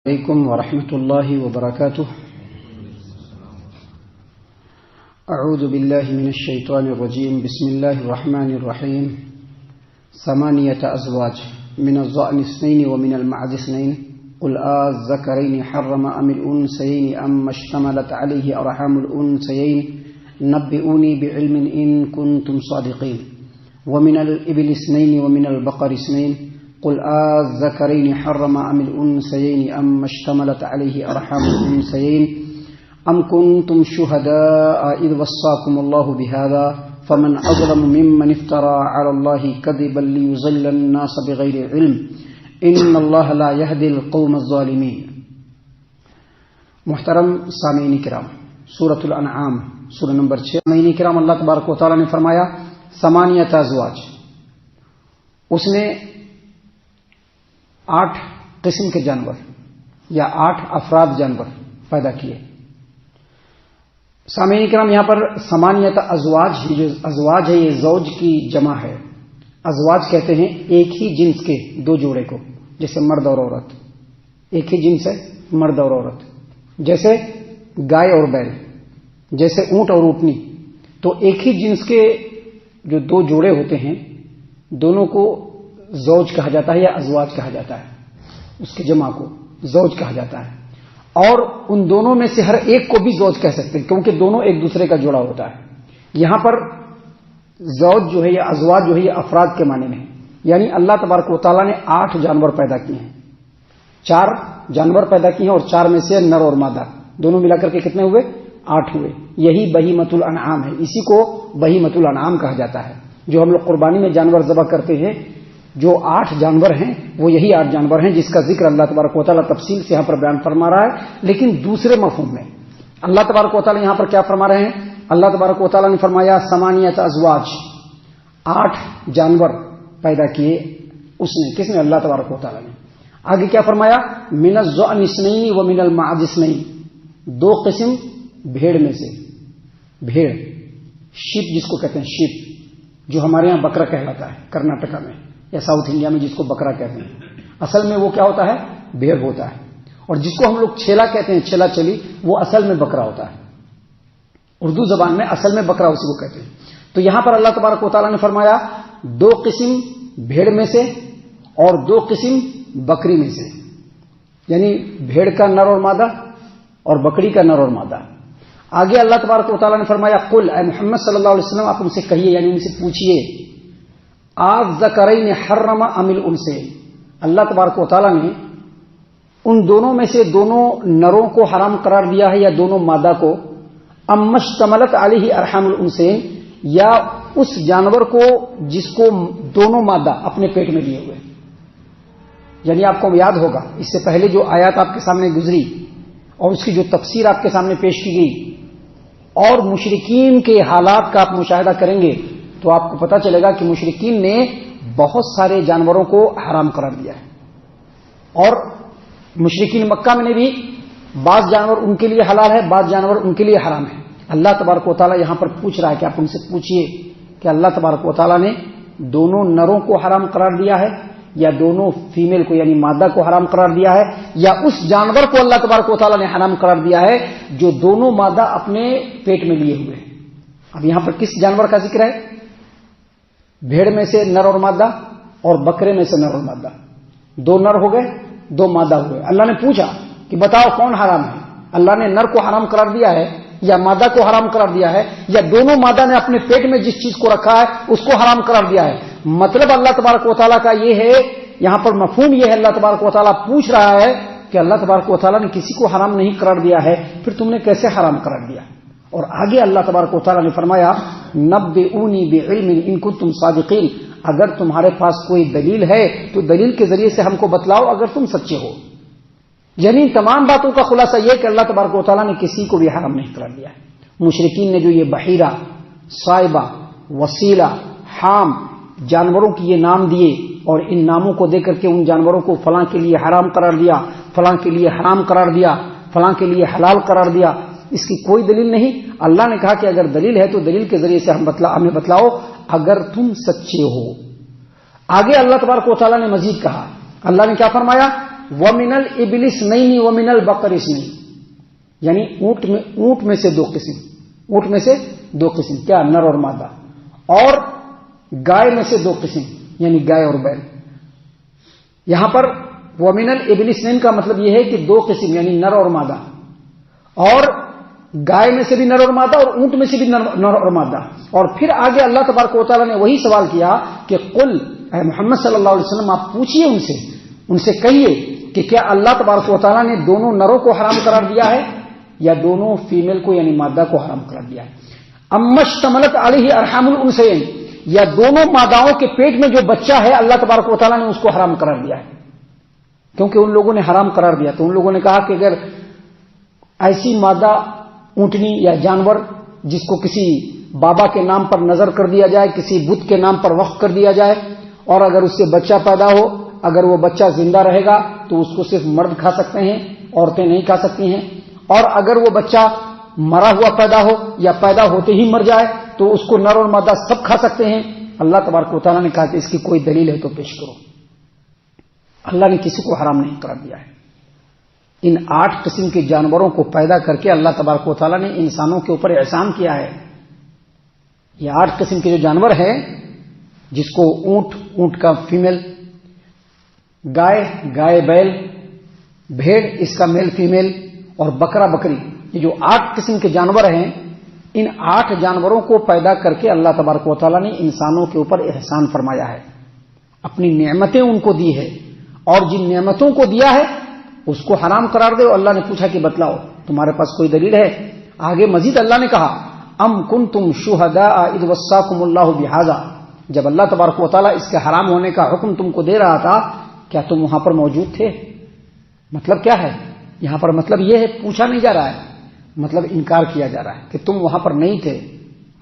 عليكم ورحمة الله وبركاته. أعوذ بالله من الشيطان الرجيم. بسم الله الرحمن الرحيم. 8 أزواج من الضأن 2 ومن المعز 2 قل الذكرين حرم أم الأنثيين أما اشتملت عليه أرحام الأنثيين نبئوني بعلم إن كنتم صادقين. ومن الإبل 2 ومن البقر 2 قل الذكرين حرم أم الأنثيين أما اشتملت عليه أرحام الأنثيين أم كنتم شهداء إذ وصاكم الله بهذا فمن أظلم ممن افترى على الله كذبا ليضل الناس بغير علم إن الله لا يهدي القوم الظالمين. محترم سامعین کرام، سورۃ الانعام سورہ نمبر 6. سامعین کرام، اللہ تبارک و تعالی نے فرمایا 8 ازواج، اس نے 8 قسم کے جانور یا 8 افراد جانور پیدا کیے. سامعین کرام، یہاں پر 8 ازواج، یہ جو ازواج ہے یہ زوج کی جمع ہے. ازواج کہتے ہیں ایک ہی جنس کے 2 جوڑے کو، جیسے مرد اور عورت. ایک ہی جنس ہے مرد اور عورت، جیسے گائے اور بیل، جیسے اونٹ اور اونٹنی. تو ایک ہی جنس کے جو 2 جوڑے ہوتے ہیں دونوں کو زوج کہا جاتا ہے یا ازواج کہا جاتا ہے. اس کے جمع کو زوج کہا جاتا ہے. اور ان دونوں میں سے ہر ایک کو بھی زوج کہہ سکتے ہیں، کیونکہ دونوں ایک دوسرے کا جوڑا ہوتا ہے. یہاں پر زوج جو ہے یا ازواج جو ہے یہ افراد کے معنی میں ہے، یعنی اللہ تبارک و تعالیٰ نے 8 جانور پیدا کیے ہیں. 4 جانور پیدا کیے ہیں اور 4 میں سے نر اور مادہ دونوں ملا کر کے کتنے ہوئے؟ 8 ہوئے. یہی بہیمۃ الانعام ہے. اسی کو بہیمۃ الانعام کہا جاتا ہے. جو ہم لوگ قربانی میں جانور ذبح کرتے ہیں، جو 8 جانور ہیں وہ یہی 8 جانور ہیں جس کا ذکر اللہ تبارک و تعالیٰ تفصیل سے یہاں پر بیان فرما رہا ہے، لیکن دوسرے مفہوم میں. اللہ تبارک و تعالیٰ یہاں پر کیا فرما رہے ہیں؟ اللہ تبارک و تعالیٰ نے فرمایا 8 ازواج، 8 جانور پیدا کیے اس نے. کس نے؟ اللہ تبارک و تعالیٰ نے. آگے کیا فرمایا؟ من الضأن 2 ومن المعز 2، 2 قسم بھیڑ میں سے. بھیڑ، شیپ جس کو کہتے ہیں، شیپ جو ہمارے یہاں بکرا کہلاتا ہے کرناٹکا میں یا ساؤتھ انڈیا میں جس کو بکرا کہتے ہیں، اصل میں وہ کیا ہوتا ہے؟ بھیڑ ہوتا ہے. اور جس کو ہم لوگ چھیلا کہتے ہیں، چھیلا چلی، وہ اصل میں بکرا ہوتا ہے. اردو زبان میں اصل میں بکرا اسی کو کہتے ہیں. تو یہاں پر اللہ تبارک و تعالیٰ نے فرمایا 2 قسم بھیڑ میں سے اور 2 قسم بکری میں سے، یعنی بھیڑ کا نر اور مادہ اور بکری کا نر اور مادہ. آگے اللہ تبارک و تعالیٰ نے فرمایا قل، اے محمد صلی اللہ علیہ وسلم آپ ان سے کہیے، یعنی ان سے پوچھیے، الذکرین حرم ام الانثیین، اللہ تبارک و تعالیٰ نے ان دونوں میں سے دونوں نروں کو حرام قرار دیا ہے یا دونوں مادہ کو، اما اشتملت علیہ ارحام الانثیین، یا اس جانور کو جس کو دونوں مادہ اپنے پیٹ میں لیے ہوئے. یعنی آپ کو یاد ہوگا اس سے پہلے جو آیات آپ کے سامنے گزری اور اس کی جو تفسیر آپ کے سامنے پیش کی گئی اور مشرکین کے حالات کا آپ مشاہدہ کریں گے تو آپ کو پتا چلے گا کہ مشرکین نے بہت سارے جانوروں کو حرام قرار دیا ہے. اور مشرکین مکہ میں نے بھی بعض جانور ان کے لیے حلال ہے، بعض جانور ان کے لیے حرام ہے. اللہ تبارک و تعالیٰ یہاں پر پوچھ رہا ہے کہ آپ ان سے پوچھئے کہ اللہ تبارک و تعالیٰ نے دونوں نروں کو حرام قرار دیا ہے یا دونوں فیمیل کو یعنی مادہ کو حرام قرار دیا ہے، یا اس جانور کو اللہ تبارک و تعالیٰ نے حرام قرار دیا ہے جو دونوں مادہ اپنے پیٹ میں لیے ہوئے ہیں. اب یہاں پر کس جانور کا ذکر ہے؟ بھیڑ میں سے نر اور مادہ اور بکرے میں سے نر اور مادہ. 2 نر ہو گئے، 2 مادہ ہوئے. اللہ نے پوچھا کہ بتاؤ کون حرام ہے؟ اللہ نے نر کو حرام قرار دیا ہے یا مادہ کو حرام قرار دیا ہے، یا دونوں مادہ نے اپنے پیٹ میں جس چیز کو رکھا ہے اس کو حرام قرار دیا ہے؟ مطلب اللہ تبارک و تعالیٰ کا یہ ہے، یہاں پر مفہوم یہ ہے، اللہ تبارک و تعالیٰ پوچھ رہا ہے کہ اللہ تبارک و تعالیٰ نے کسی کو حرام نہیں قرار دیا ہے، پھر تم نے کیسے حرام قرار دیا؟ اور آگے اللہ تبارک و تعالیٰ نے فرمایا نبئونی بعلم ان کنتم صادقین، اگر تمہارے پاس کوئی دلیل ہے تو دلیل کے ذریعے سے ہم کو بتلاؤ اگر تم سچے ہو. یعنی تمام باتوں کا خلاصہ یہ کہ اللہ تبارک و تعالیٰ نے کسی کو بھی حرام نہیں قرار دیا ہے. مشرکین نے جو یہ بحیرہ، صائبہ، وسیلہ، حام جانوروں کی یہ نام دیے اور ان ناموں کو دے کر کے ان جانوروں کو فلاں کے لیے حرام قرار دیا، فلاں کے لیے حرام قرار دیا، فلاں کے لیے حلال قرار دیا، اس کی کوئی دلیل نہیں. اللہ نے کہا کہ اگر دلیل ہے تو دلیل کے ذریعے سے ہمیں بتلاؤ اگر تم سچے ہو. آگے اللہ تبارک و تعالیٰ نے مزید کہا، اللہ نے کیا فرمایا؟ وَمِنَ الْإِبِلِ اثْنَيْنِ وَمِنَ الْبَقَرِ اثْنَيْنِ، یعنی اونٹ میں سے دو قسم، اونٹ میں سے دو قسم، کیا؟ نر اور مادہ، اور گائے میں سے دو قسم، یعنی گائے اور بیل۔ یہاں پر وَمِنَ الْإِبِلِ اثْنَيْنِ کا مطلب یہ ہے کہ دو قسم، یعنی نر اور مادہ، اور گائے میں سے بھی نر اور مادہ اور اونٹ میں سے بھی نر اور مادہ۔ اور پھر آگے اللہ تبارک و تعالیٰ نے وہی سوال کیا کہ قل، اے محمد صلی اللہ علیہ وسلم آپ پوچھئے ان سے کہیے کہ کیا اللہ تبارک و تعالیٰ نے دونوں نروں کو حرام قرار دیا ہے یا دونوں فیمیل کو یعنی مادہ کو حرام قرار دیا ہے؟ اما اشتملت علیہ ارحام الانثیین، یا دونوں ماداؤں کے پیٹ میں جو بچہ ہے اللہ تبارک و تعالیٰ نے اس کو حرام قرار دیا ہے؟ کیونکہ ان لوگوں نے حرام قرار دیا تو ان لوگوں نے کہا کہ اگر ایسی مادہ اونٹنی یا جانور جس کو کسی بابا کے نام پر نظر کر دیا جائے، کسی بت کے نام پر وقف کر دیا جائے، اور اگر اس سے بچہ پیدا ہو، اگر وہ بچہ زندہ رہے گا تو اس کو صرف مرد کھا سکتے ہیں، عورتیں نہیں کھا سکتی ہیں، اور اگر وہ بچہ مرا ہوا پیدا ہو یا پیدا ہوتے ہی مر جائے تو اس کو نر اور مادہ سب کھا سکتے ہیں۔ اللہ تبارک و تعالیٰ نے کہا کہ اس کی کوئی دلیل ہے تو پیش کرو۔ اللہ نے کسی کو حرام نہیں قرار دیا ہے۔ ان 8 قسم کے جانوروں کو پیدا کر کے اللہ تبارک و تعالیٰ نے انسانوں کے اوپر احسان کیا ہے۔ یہ 8 قسم کے جو جانور ہیں، جس کو اونٹ کا فیمیل، گائے بیل، بھیڑ اس کا میل فیمیل، اور بکرا بکری، یہ جو 8 قسم کے جانور ہیں، ان 8 جانوروں کو پیدا کر کے اللہ تبارک و تعالیٰ نے انسانوں کے اوپر احسان فرمایا ہے، اپنی نعمتیں ان کو دی ہے، اور جن نعمتوں کو دیا ہے اس کو حرام قرار دے۔ اللہ نے پوچھا کہ بتلاؤ تمہارے پاس کوئی دلیل ہے؟ آگے مزید اللہ نے کہا ام کنتم شہداء اذ وصاکم اللہ بہذا، جب اللہ تبارک و تعالیٰ اس کے حرام ہونے کا حکم تم کو دے رہا تھا کیا تم وہاں پر موجود تھے؟ مطلب کیا ہے یہاں پر؟ مطلب یہ ہے، پوچھا نہیں جا رہا ہے، مطلب انکار کیا جا رہا ہے کہ تم وہاں پر نہیں تھے،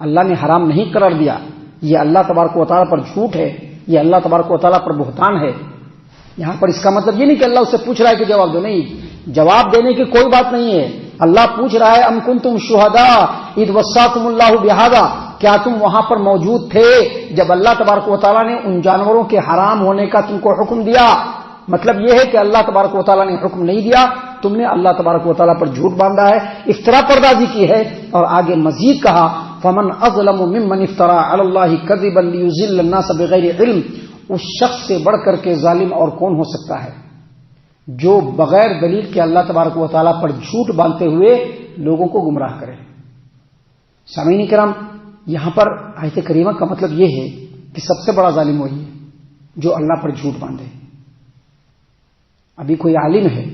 اللہ نے حرام نہیں قرار دیا، یہ اللہ تبارک و تعالیٰ پر جھوٹ ہے، یہ اللہ تبارک و تعالیٰ پر بہتان ہے۔ یہاں پر اس کا مطلب یہ نہیں کہ اللہ اس سے پوچھ رہا ہے کہ جواب دو، نہیں، جواب دینے کی کوئی بات نہیں ہے۔ اللہ پوچھ رہا ہے ام کنتم شہداء اذ وصاکم اللہ بہذا، کیا تم وہاں پر موجود تھے جب اللہ تبارک و تعالیٰ نے ان جانوروں کے حرام ہونے کا تم کو حکم دیا؟ مطلب یہ ہے کہ اللہ تبارک و تعالیٰ نے حکم نہیں دیا، تم نے اللہ تبارک و تعالیٰ پر جھوٹ باندھا ہے، افترا پردازی کی ہے۔ اور آگے مزید کہا فمن اظلم ممن افترى علی اللہ کذبا لیضل الناس بغیر علم، اس شخص سے بڑھ کر کے ظالم اور کون ہو سکتا ہے جو بغیر دلیل کے اللہ تبارک و تعالیٰ پر جھوٹ باندھتے ہوئے لوگوں کو گمراہ کرے۔ سامعین کرام، یہاں پر آیت کریمہ کا مطلب یہ ہے کہ سب سے بڑا ظالم وہی ہے جو اللہ پر جھوٹ باندھے۔ ابھی کوئی عالم ہے،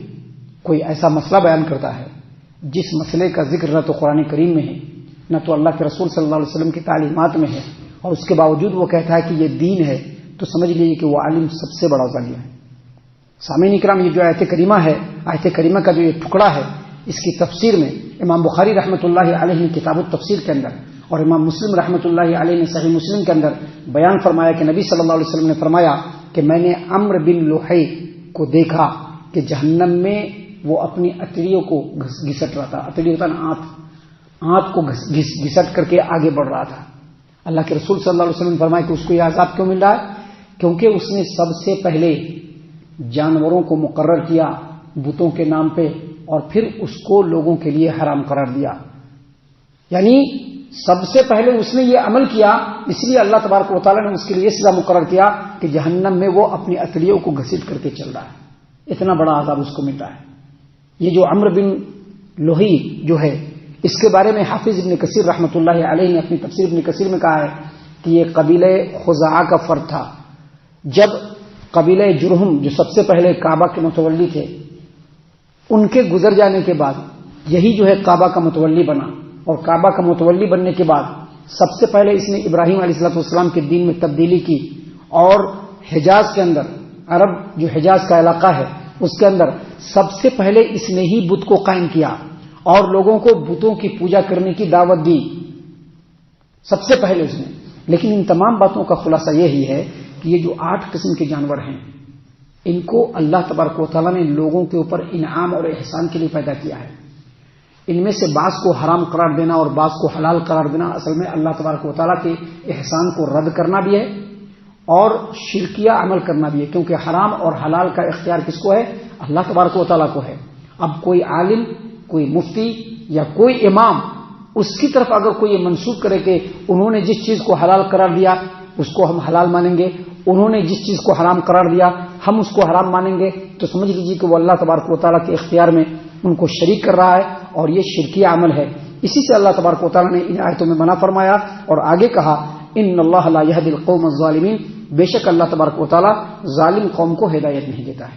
کوئی ایسا مسئلہ بیان کرتا ہے جس مسئلے کا ذکر نہ تو قرآن کریم میں ہے نہ تو اللہ کے رسول صلی اللہ علیہ وسلم کی تعلیمات میں ہے، اور اس کے باوجود وہ کہتا ہے کہ یہ دین ہے، تو سمجھ لیجیے کہ وہ عالم سب سے بڑا ظالم ہے۔ سامعین اکرام، یہ جو آیت کریمہ ہے، آیت کریمہ کا جو یہ ٹکڑا ہے، اس کی تفسیر میں امام بخاری رحمۃ اللہ علیہ نے کتاب التفسیر کے اندر اور امام مسلم رحمۃ اللہ علیہ نے صحیح مسلم کے اندر بیان فرمایا کہ نبی صلی اللہ علیہ وسلم نے فرمایا کہ میں نے عمرو بن لوحی کو دیکھا کہ جہنم میں وہ اپنی اتڑیوں کو گھسٹ رہا تھا، اتڑی ہوتا نا آنت کو گھسٹ کر کے آگے بڑھ رہا تھا۔ اللہ کے رسول صلی اللہ علیہ وسلم نے فرمایا کہ اس کو یہ عذاب کیوں مل رہا ہے؟ کیونکہ اس نے سب سے پہلے جانوروں کو مقرر کیا بتوں کے نام پہ، اور پھر اس کو لوگوں کے لیے حرام قرار دیا۔ یعنی سب سے پہلے اس نے یہ عمل کیا، اس لیے اللہ تبارک و تعالیٰ نے اس کے لیے سزا مقرر کیا کہ جہنم میں وہ اپنی اتڑیوں کو گھسیٹ کر کے چل رہا ہے، اتنا بڑا عذاب اس کو مل رہا ہے۔ یہ جو عمرو بن لوحی جو ہے، اس کے بارے میں حافظ ابن کثیر رحمۃ اللہ علیہ نے اپنی تفسیر ابن کثیر میں کہا ہے کہ یہ قبیلہ خزاعہ کا فرد تھا۔ جب قبیلہ جرہم جو سب سے پہلے کعبہ کے متولی تھے، ان کے گزر جانے کے بعد یہی جو ہے کعبہ کا متولی بنا، اور کعبہ کا متولی بننے کے بعد سب سے پہلے اس نے ابراہیم علیہ السلام کے دین میں تبدیلی کی، اور حجاز کے اندر، عرب جو حجاز کا علاقہ ہے اس کے اندر سب سے پہلے اس نے ہی بت کو قائم کیا اور لوگوں کو بتوں کی پوجا کرنے کی دعوت دی، سب سے پہلے اس نے۔ لیکن ان تمام باتوں کا خلاصہ یہی ہے کہ یہ جو 8 قسم کے جانور ہیں، ان کو اللہ تبارک و تعالیٰ نے لوگوں کے اوپر انعام اور احسان کے لیے پیدا کیا ہے۔ ان میں سے بعض کو حرام قرار دینا اور بعض کو حلال قرار دینا اصل میں اللہ تبارک و تعالیٰ کے احسان کو رد کرنا بھی ہے اور شرکیہ عمل کرنا بھی ہے، کیونکہ حرام اور حلال کا اختیار کس کو ہے؟ اللہ تبارک و تعالیٰ کو ہے۔ اب کوئی عالم، کوئی مفتی یا کوئی امام اس کی طرف اگر کوئی یہ منسوخ کرے کہ انہوں نے جس چیز کو حلال قرار دیا اس کو ہم حلال مانیں گے، انہوں نے جس چیز کو حرام قرار دیا ہم اس کو حرام مانیں گے، تو سمجھ لیجیے کہ وہ اللہ تبارک و تعالیٰ کے اختیار میں ان کو شریک کر رہا ہے اور یہ شرکی عمل ہے۔ اسی سے اللہ تبارک و تعالیٰ نے ان آیتوں میں منع فرمایا اور آگے کہا ان اللہ لا یہدی القوم الظالمین، بے شک اللہ تبارک و تعالیٰ ظالم قوم کو ہدایت نہیں دیتا ہے۔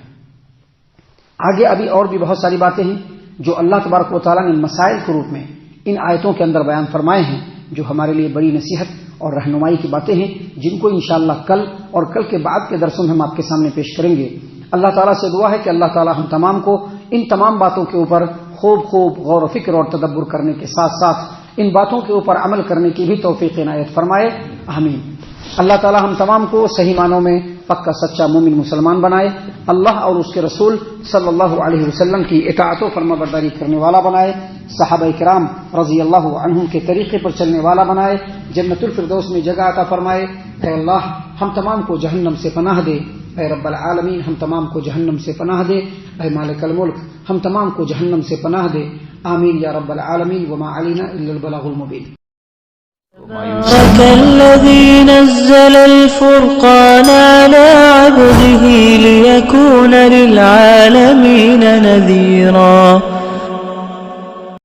آگے ابھی اور بھی بہت ساری باتیں ہیں جو اللہ تبارک و تعالیٰ نے مسائل کے روپ میں ان آیتوں کے اندر بیان فرمائے ہیں، جو ہمارے لیے بڑی نصیحت اور رہنمائی کی باتیں ہیں، جن کو انشاءاللہ کل اور کل کے بعد کے درسوں میں ہم آپ کے سامنے پیش کریں گے۔ اللہ تعالیٰ سے دعا ہے کہ اللہ تعالیٰ ہم تمام کو ان تمام باتوں کے اوپر خوب غور و فکر اور تدبر کرنے کے ساتھ ساتھ ان باتوں کے اوپر عمل کرنے کی بھی توفیق عنایت فرمائے، آمین۔ اللہ تعالیٰ ہم تمام کو صحیح معنوں میں پکا سچا مومن مسلمان بنائے، اللہ اور اس کے رسول صلی اللہ علیہ وسلم کی اطاعت و فرما برداری کرنے والا بنائے، صحابہ کرام رضی اللہ عنہم کے طریقے پر چلنے والا بنائے، جنت الفردوس میں جگہ عطا فرمائے۔ اے اللہ ہم تمام کو جہنم سے پناہ دے، اے رب العالمین ہم تمام کو جہنم سے پناہ دے، اے مالک الملک ہم تمام کو جہنم سے پناہ دے، آمین یا رب العالمین۔ وما علینا الا البلاغ المبین۔ تبارك الذي نزل الفرقان على عبده ليكون للعالمين نذيرا